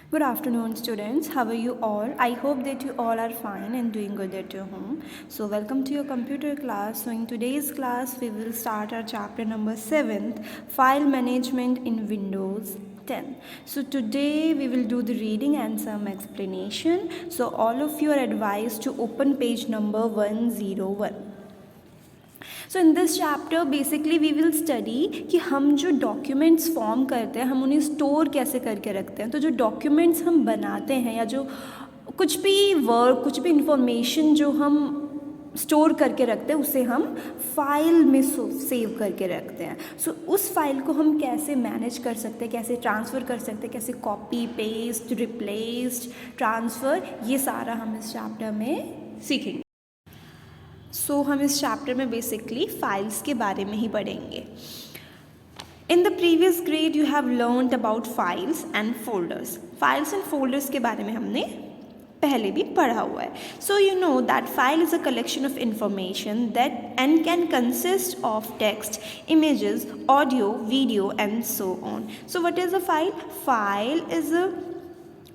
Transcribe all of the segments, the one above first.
Good afternoon, students. How are you all? I hope that you all are fine and doing good at your home. So, welcome to your computer class. So, in today's class, we will start our chapter number 7th, File Management in Windows 10. So, today we will do the reading and some explanation. So, all of you are advised to open page number 101. So in this chapter basically we will study कि हम जो documents form करते हैं हम उन्हें store कैसे करके रखते हैं. तो जो डॉक्यूमेंट्स हम बनाते हैं या जो कुछ भी वर्क कुछ भी इंफॉर्मेशन जो हम स्टोर करके रखते हैं उसे हम फाइल में सेव करके रखते हैं. सो उस फाइल को हम कैसे मैनेज कर सकते हैं, कैसे ट्रांसफ़र कर सकते हैं, कैसे कॉपी पेस्ट रिप्लेस्ड ट्रांसफ़र, ये सारा हम इस चैप्टर में सीखेंगे. सो हम इस चैप्टर में बेसिकली फाइल्स के बारे में ही पढ़ेंगे. In the previous grade you have learned about files and folders. Files and folders के बारे में हमने पहले भी पढ़ा हुआ है. So you know that file is a collection of information that and can consist of text, images, audio, video and so on. So what is a file? File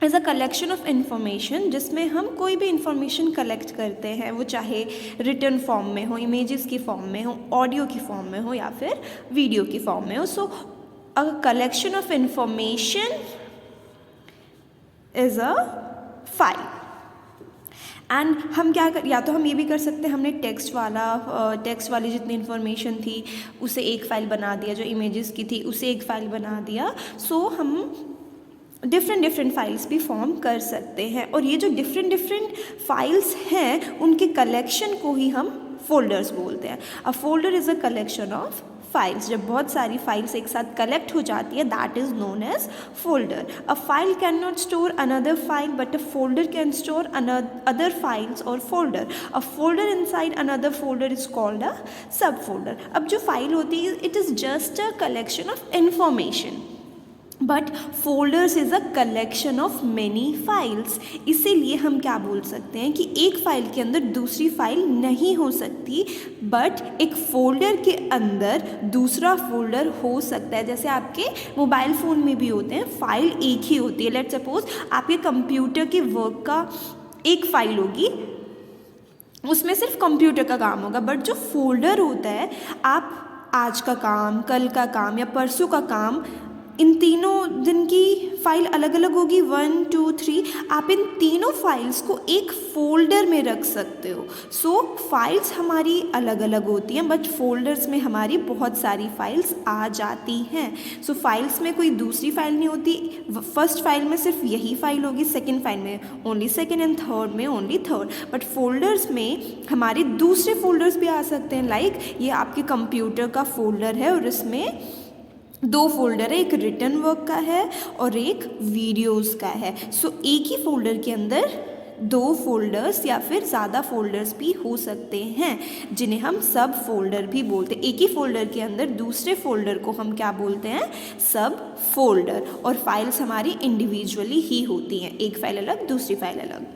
is a collection of information जिसमें हम कोई भी information collect करते हैं, वो चाहे written form में हो, इमेजेस की फॉर्म में हो, ऑडियो की फॉर्म में हो या फिर वीडियो की फॉर्म में हो. So a collection of information is a file. And हम क्या कर, या तो हम ये भी कर सकते हैं हमने टेक्स्ट वाली जितनी इन्फॉर्मेशन थी उसे एक फ़ाइल बना दिया, जो इमेजेस की थी उसे एक फ़ाइल बना दिया. सो हम डिफरेंट फाइल्स भी फॉर्म कर सकते हैं. और ये जो डिफरेंट फाइल्स हैं उनके कलेक्शन को ही हम फोल्डर्स बोलते हैं. A folder is a collection of files. जब बहुत सारी फाइल्स एक साथ कलेक्ट हो जाती है that is known as folder. A file can not store another file but a folder can store other files और folder. A folder inside another folder is called a sub folder. अब जो file होती है it is just a collection of information but folders is a collection of many files. इसीलिए हम क्या बोल सकते हैं कि एक फ़ाइल के अंदर दूसरी फाइल नहीं हो सकती बट एक फ़ोल्डर के अंदर दूसरा फोल्डर हो सकता है. जैसे आपके मोबाइल फ़ोन में भी होते हैं, फ़ाइल एक ही होती है. लेट्स सपोज आपके कंप्यूटर के वर्क का एक फ़ाइल होगी, उसमें सिर्फ कंप्यूटर का काम होगा, बट जो फोल्डर होता है आप आज का काम, कल का काम या परसों का काम, इन तीनों दिन की फ़ाइल अलग अलग होगी, 1 2 3. आप इन तीनों फाइल्स को एक फ़ोल्डर में रख सकते हो. सो फाइल्स हमारी अलग अलग होती हैं बट फोल्डर्स में हमारी बहुत सारी फाइल्स आ जाती हैं. सो फाइल्स में कोई दूसरी फाइल नहीं होती. फर्स्ट फाइल में सिर्फ यही फाइल होगी, सेकेंड फाइल में ओनली सेकेंड एंड थर्ड में ओनली थर्ड. बट फोल्डर्स में हमारे दूसरे फोल्डर्स भी आ सकते हैं. लाइक ये आपके कंप्यूटर का फोल्डर है और इसमें दो फोल्डर है, एक रिटन वर्क का है और एक वीडियोस का है. सो एक ही फोल्डर के अंदर दो फोल्डर्स या फिर ज़्यादा फोल्डर्स भी हो सकते हैं जिन्हें हम सब फोल्डर भी बोलते हैं. एक ही फोल्डर के अंदर दूसरे फोल्डर को हम क्या बोलते हैं? सब फोल्डर. और फाइल्स हमारी इंडिविजुअली ही होती हैं, एक फाइल अलग दूसरी फाइल अलग.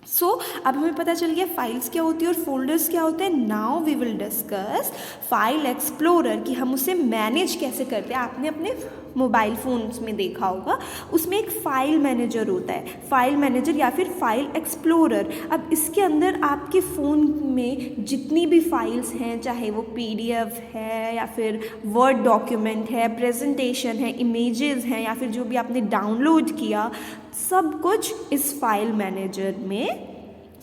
सो अब हमें पता चल गया फाइल्स क्या होती है और फोल्डर्स क्या होते हैं. Now we will discuss file explorer कि हम उसे मैनेज कैसे करते हैं. आपने अपने मोबाइल फ़ोन्स में देखा होगा उसमें एक फ़ाइल मैनेजर होता है, फाइल मैनेजर या फिर फाइल एक्सप्लोरर. अब इसके अंदर आपके फ़ोन में जितनी भी फाइल्स हैं, चाहे वो PDF है या फिर वर्ड डॉक्यूमेंट है, प्रेजेंटेशन है, इमेजेस हैं या फिर जो भी आपने डाउनलोड किया, सब कुछ इस फाइल मैनेजर में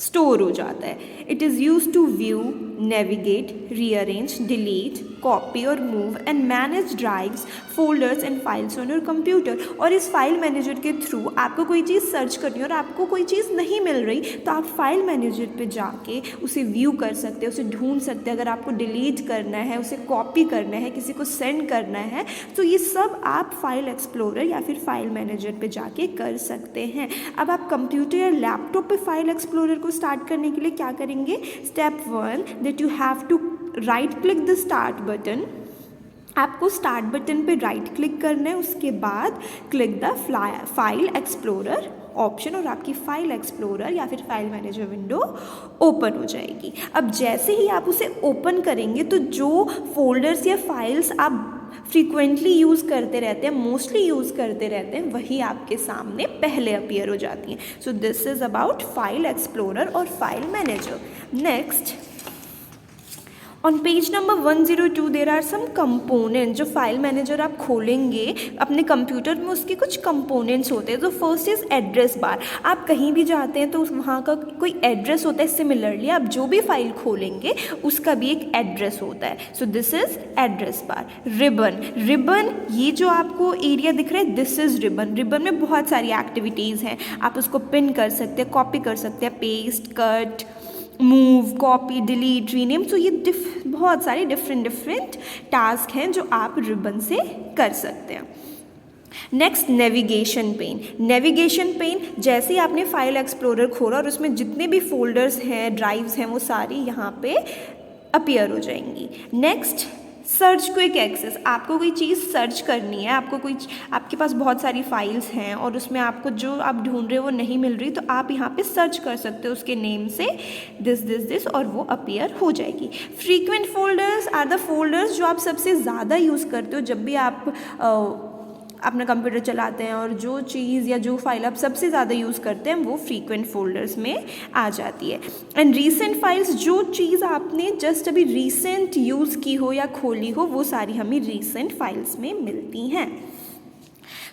स्टोर हो जाता है. It is use to view, navigate, rearrange, delete, copy और move and manage drives, folders and files on your computer. और इस फाइल मैनेजर के थ्रू आपको कोई चीज़ सर्च करनी है और आपको कोई चीज़ नहीं मिल रही तो आप फाइल मैनेजर पे जाके उसे व्यू कर सकते हैं, उसे ढूंढ सकते हैं. अगर आपको डिलीट करना है, उसे कॉपी करना है, किसी को सेंड करना है, तो ये सब आप फाइल एक्सप्लोरर या फिर फाइल मैनेजर पे जाके कर सकते हैं. अब आप कंप्यूटर या लैपटॉप पे फाइल एक्सप्लोरर को स्टार्ट करने के लिए क्या करेंगे? Step 1 that you have to right click the start button. आपको स्टार्ट बटन पे राइट क्लिक करना है, उसके बाद click the file explorer option और आपकी फाइल एक्सप्लोरर या फिर फाइल मैनेजर विंडो ओपन हो जाएगी. अब जैसे ही आप उसे ओपन करेंगे तो जो फोल्डर्स या फाइल्स आप फ्रीक्वेंटली यूज़ करते रहते हैं, मोस्टली यूज़ करते रहते हैं, वही आपके सामने पहले अपीयर हो जाती हैं। So this is about file explorer और file manager. Next, on page number 102 there are some component. जो फाइल मैनेजर आप खोलेंगे अपने कंप्यूटर में, उसके कुछ कंपोनेंट्स होते हैं। तो फर्स्ट इज़ एड्रेस बार। आप कहीं भी जाते हैं तो वहाँ का कोई एड्रेस होता है। सिमिलरली आप जो भी फाइल खोलेंगे उसका भी एक एड्रेस होता है। सो this is address bar. Ribbon, ribbon ये जो आपको एरिया दिख रहा है, दिस इज़ रिबन। रिबन में बहुत सारी एक्टिविटीज़ हैं। आप उसको पिन कर सकते हैं, कॉपी कर सकते हैं, paste, cut, move, copy, delete, rename. तो ये बहुत सारे डिफरेंट टास्क हैं जो आप रिबन से कर सकते हैं। Next, navigation pane. Navigation pane, जैसे ही आपने फाइल एक्सप्लोरर खोला और उसमें जितने भी फोल्डर्स हैं, ड्राइव्स हैं, वो सारी यहाँ पे अपीयर हो जाएंगी। Next, search quick access. आपको कोई चीज़ सर्च करनी है, आपके पास बहुत सारी फाइल्स हैं और उसमें आपको जो आप ढूंढ रहे हो वो नहीं मिल रही, तो आप यहाँ पे सर्च कर सकते हो उसके नेम से दिस और वो अपीयर हो जाएगी। Frequent folders are the folders जो आप सबसे ज़्यादा यूज़ करते हो जब भी आप अपना कंप्यूटर चलाते हैं, और जो चीज़ या जो फाइल आप सबसे ज़्यादा यूज़ करते हैं वो फ्रीक्वेंट फोल्डर्स में आ जाती है। एंड रीसेंट फाइल्स, जो चीज़ आपने जस्ट अभी रीसेंट यूज़ की हो या खोली हो वो सारी हमें रीसेंट फाइल्स में मिलती हैं।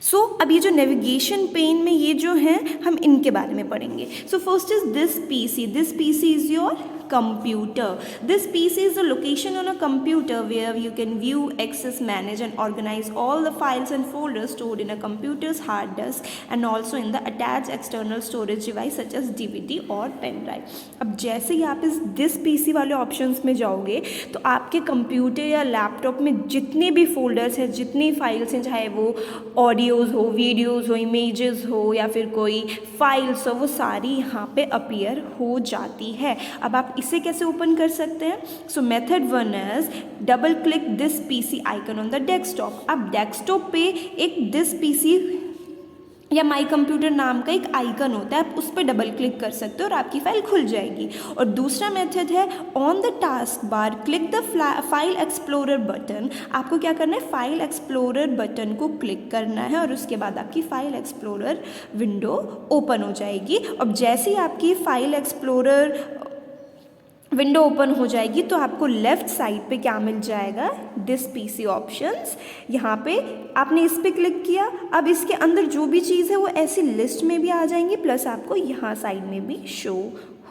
सो अब ये जो नेविगेशन पेन में ये जो है हम इनके बारे में पढ़ेंगे। So first is this PC. This PC is your computer. This PC is a location on a computer where you can view, access, manage and organize all the files and folders stored in a computer's hard disk and also in the attached external storage device such as DVD और pen drive. अब जैसे ही आप इस this PC वाले options में जाओगे तो आपके कंप्यूटर या लैपटॉप में जितने भी फोल्डर्स हैं, जितनी फाइल्स हैं, चाहे वो ऑडियोज़ हो, वीडियोज़ हो, इमेजेस हो या फिर कोई फाइल्स हो, वो सारी यहाँ पे अपीयर हो जाती है। अब आप इसे कैसे ओपन कर सकते हैं? सो method 1 is double click this PC icon on the desktop. अब डेस्कटॉप पे एक दिस पीसी या माई कंप्यूटर नाम का एक आइकन होता है, आप उस पर डबल क्लिक कर सकते हो और आपकी फाइल खुल जाएगी। और दूसरा मेथड है on the task bar click the file explorer button. आपको क्या करना है? फाइल एक्सप्लोरर बटन को क्लिक करना है और उसके बाद आपकी फाइल एक्सप्लोरर विंडो ओपन हो जाएगी। अब जैसे ही आपकी फाइल एक्सप्लोरर विंडो ओपन हो जाएगी तो आपको लेफ़्ट साइड पे क्या मिल जाएगा? This PC options. यहाँ पे आपने इस पर क्लिक किया, अब इसके अंदर जो भी चीज़ है वो ऐसी लिस्ट में भी आ जाएंगी, प्लस आपको यहाँ साइड में भी शो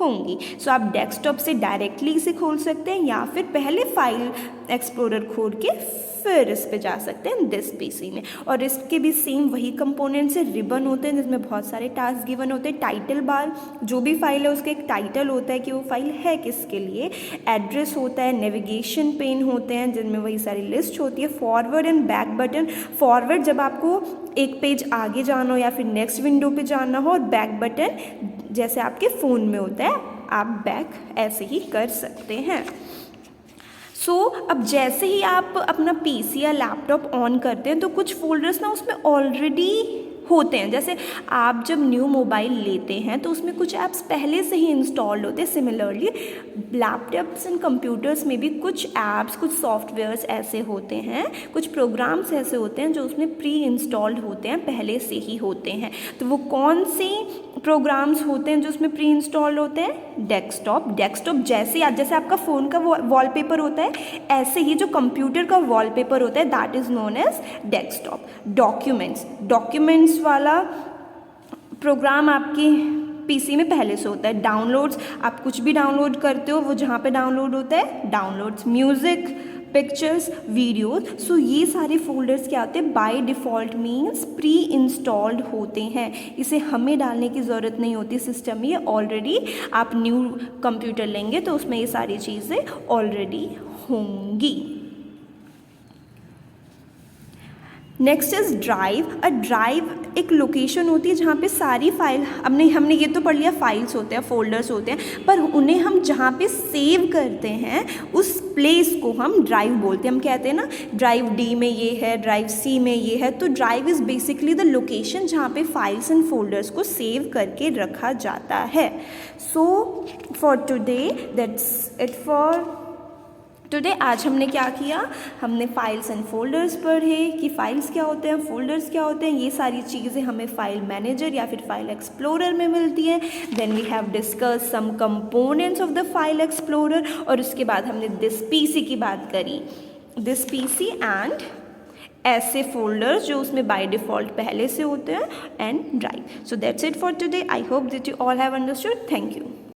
होंगी। सो आप डेस्कटॉप से डायरेक्टली इसे खोल सकते हैं या फिर पहले फाइल एक्सप्लोरर खोल के फिर इस पे जा सकते हैं दिस पीसी में। और इसके भी सेम वही कंपोनेंट्स है। रिबन होते हैं जिसमें बहुत सारे टास्क गिवन होते हैं। टाइटल बार, जो भी फाइल है उसका एक टाइटल होता है कि वो फाइल है किसके लिए। एड्रेस होता है। नेविगेशन पेन होते हैं जिनमें वही सारी लिस्ट होती है। Forward and back button. Forward जब आपको एक पेज आगे जाना हो या फिर नेक्स्ट विंडो पे जाना हो, और बैक बटन जैसे आपके फ़ोन में होता है, आप बैक ऐसे ही कर सकते हैं। अब जैसे ही आप अपना पीसी या लैपटॉप ऑन करते हैं तो कुछ फोल्डर्स ना उसमें ऑलरेडी होते हैं। जैसे आप जब न्यू मोबाइल लेते हैं तो उसमें कुछ ऐप्स पहले से ही इंस्टॉल्ड होते हैं। सिमिलरली लैपटॉप्स एंड कंप्यूटर्स में भी कुछ ऐप्स, कुछ सॉफ्टवेयर्स ऐसे होते हैं, कुछ प्रोग्राम्स ऐसे होते हैं जो उसमें प्री इंस्टॉल्ड होते हैं, पहले से ही होते हैं। तो वो कौन से प्रोग्राम्स होते हैं जो उसमें प्री इंस्टॉल्ड होते हैं? डेस्कटॉप जैसे आपका फ़ोन का वॉलपेपर होता है, ऐसे ही जो कंप्यूटर का वॉलपेपर होता है that is known as desktop. Documents वाला प्रोग्राम आपकी पीसी में पहले से होता है। डाउनलोड्स, आप कुछ भी डाउनलोड करते हो वो जहाँ पे डाउनलोड होता है downloads. Music, pictures, videos. So ये सारे फोल्डर्स क्या होते हैं? By default means pre installed होते हैं। इसे हमें डालने की ज़रूरत नहीं होती सिस्टम में, ऑलरेडी आप न्यू कंप्यूटर लेंगे तो उसमें ये सारी चीज़ें ऑलरेडी होंगी। Next is drive. ड्राइव एक लोकेशन होती है जहाँ पे सारी फाइल, हमने ये तो पढ़ लिया फाइल्स होते हैं, फोल्डर्स होते हैं, पर उन्हें हम जहाँ पे सेव करते हैं उस प्लेस को हम ड्राइव बोलते हैं। हम कहते हैं ना ड्राइव डी में ये है, ड्राइव सी में ये है। तो drive is basically the location जहाँ पे फाइल्स एंड फोल्डर्स को सेव करके रखा जाता है। So for today that's it for today आज हमने क्या किया, हमने फाइल्स एंड फोल्डर्स पढ़े कि फाइल्स क्या होते हैं, फोल्डर्स क्या होते हैं। ये सारी चीज़ें हमें फाइल मैनेजर या फिर फाइल एक्सप्लोरर में मिलती हैं। Then we have discuss some components of the file explorer, और उसके बाद हमने दिस पीसी की बात करी, दिस पीसी एंड ऐसे फोल्डर्स जो उसमें बाय डिफ़ॉल्ट पहले से होते हैं, and drive. So that's it for today. I hope that you all have understood. Thank you.